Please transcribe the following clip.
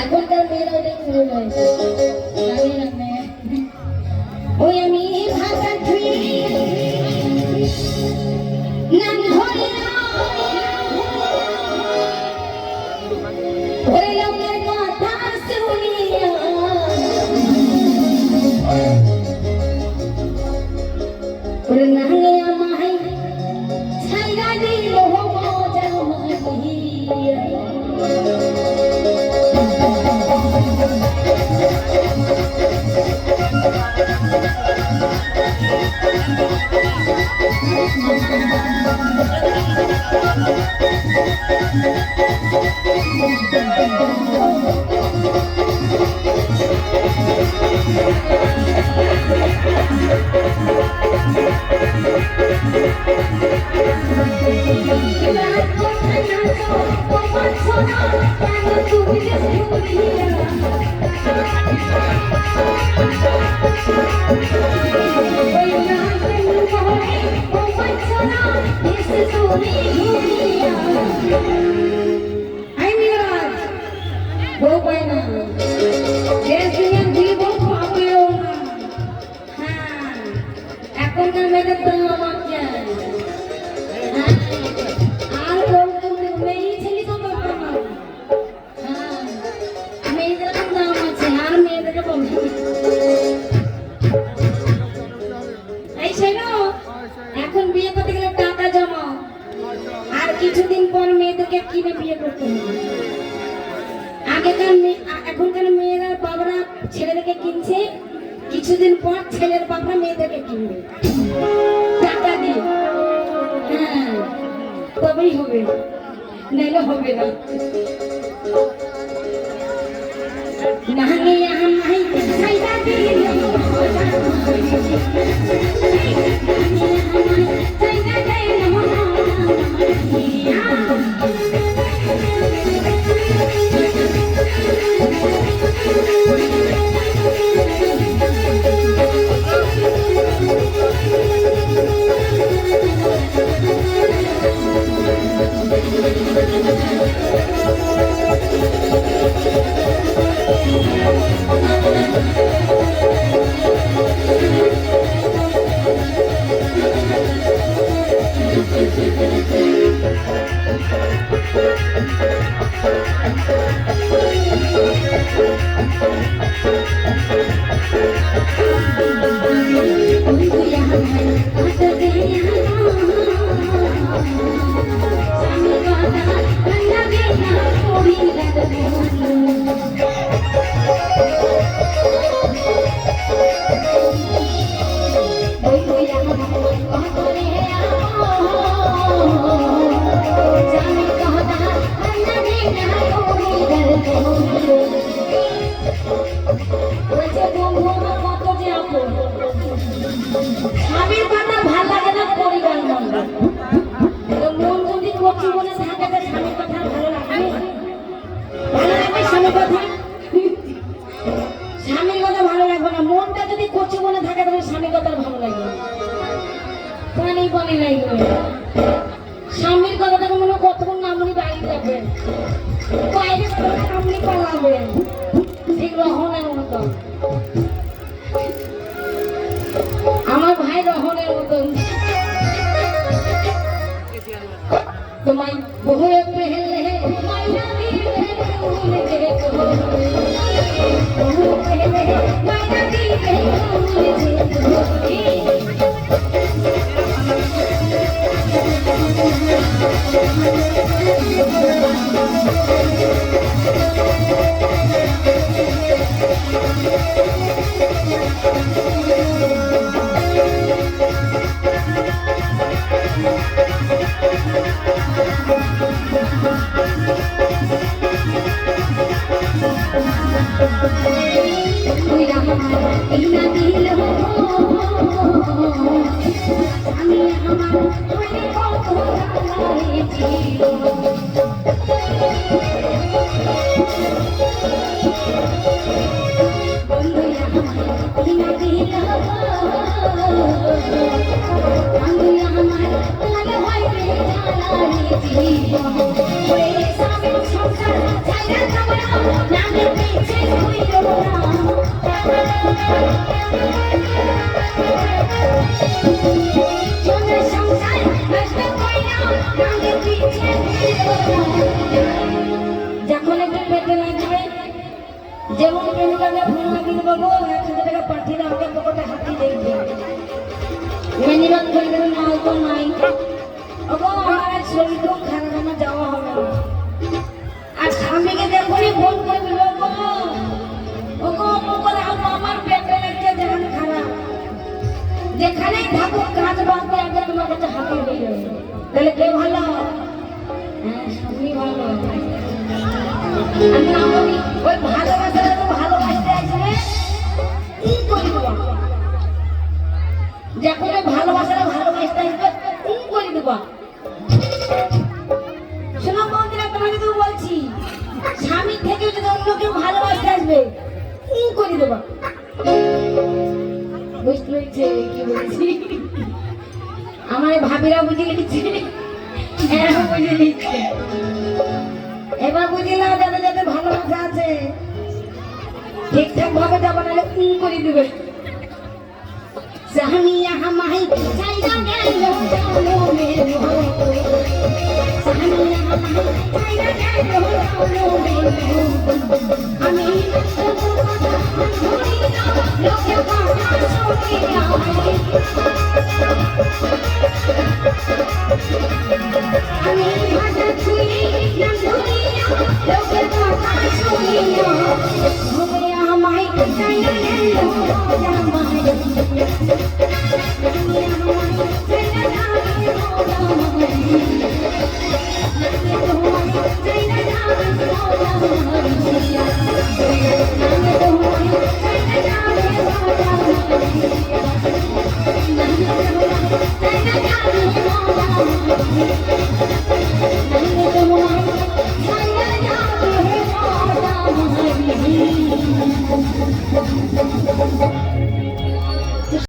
এখনকার মেয়েরা ওইটাই শুরু হয়েছে ওই আমি ভাষা নাম ধরে ওরে লোকের কথা শুনিয়া ওরে নাঙ্গে আমায় ছাইরা দিল মজা মাহিয়া এখনকার মেয়েদের তো আমার চাই আর মেয়ে ছেলে তো মেয়েদের দাম আছে আর মেয়েদেরকে বলবো এই শোনো এখন বিয়ে করতে গেলে টাকা জমা আর কিছুদিন পর মেয়েদেরকে কিনে বিয়ে করতে হবে এখনকার মেয়েরা বাবারা ছেলেদেরকে কিনছে কিছুদিন পর ছেলের বাবা মেয়েদেরকে কিনবে টাকা দিয়ে হ্যাঁ তবেই হবে নাইলে হবে না নাহলে আমায় ছাইরা দিল ছাইরা দিল স্বামীর কথা ভাল লাগে না পরিবার মন যদি কচি মনে থাকে তো স্বামীর কথা ভালো লাগবে স্বামীর কথা ভালো লাগবে না মনটা যদি কচি মনে থাকে তাহলে স্বামীর কথা ভালো লাগবে পানি পানি লাগবে স্বামীর কথাটাকে মনে কতক্ষণ নামনি বাইরে যাবে বাইরে সামনে পালাবে ঠিক রহনের মতো আমার ভাই রহনের মতন তোমায় বহু পেহলে মাইনা দিলে ভুলে যেতে বহু পেহলে মাইনা দিলে ভুলে জীবন ওরে স্বামীর সংসার ছাইরা যাব না নামের পিছে ঘুরব না সোনার সংসার নষ্ট কইরা নামের পিছে ঘুরব না যখন একটু পেটে লাগবে যেমন প্রেমিকাকে ফোন লাগিয়ে দেবো 1,000 টাকা পাঠিয়ে দাও আমাকে পকেটে হাতি দেখবে মেনিবাদ করে দেবে মাল তো নাই ওগো আমার শরীর খুব খারাপ আমার যাওয়া হবে না আর স্বামীকে দেখুনি ফোন করে দিল ওগো ওগো আমার পেটে লাগছে যেখানে খারাপ যেখানেই থাকুক কাজ বাদ দিয়ে একবার তোমার কাছে হাতি হয়ে যাবে তাহলে কে ভালো হ্যাঁ স্বামী ভালো আমি ওই ভালোবাসাটা তো ভালোবাসতে আসবে কি করবো যখন ওই ভালোবাসাটা ভালোবাসতে আসবে কি করে দেবো শোনো বন্ধুরা তোমাকে তো বলছি স্বামী থেকে যদি অন্য কেউ ভালোবাসতে আসবে কি করে দেবো বুঝতে পেরেছে কি বলছি আমার ভাবিরা বুঝে গেছে হ্যাঁ বুঝে নিচ্ছে এবার বুঝিলাম যাদের যাদের ভালোবাসা আছে ঠিকঠাক ভাবে যাবো নাহলে করে দেবে সাহানিয়া হামাই চাইরা গেল জানো মেরে সাহানিয়া হামাই চাইরা গেল জানো মেরে আমি লোকে কথা শুনি না আমি ভাষা ছুঁই না দুনিয়া লোকে কথা শুনি না ঘুরে আমায় চাইরা গেল জানো মেরে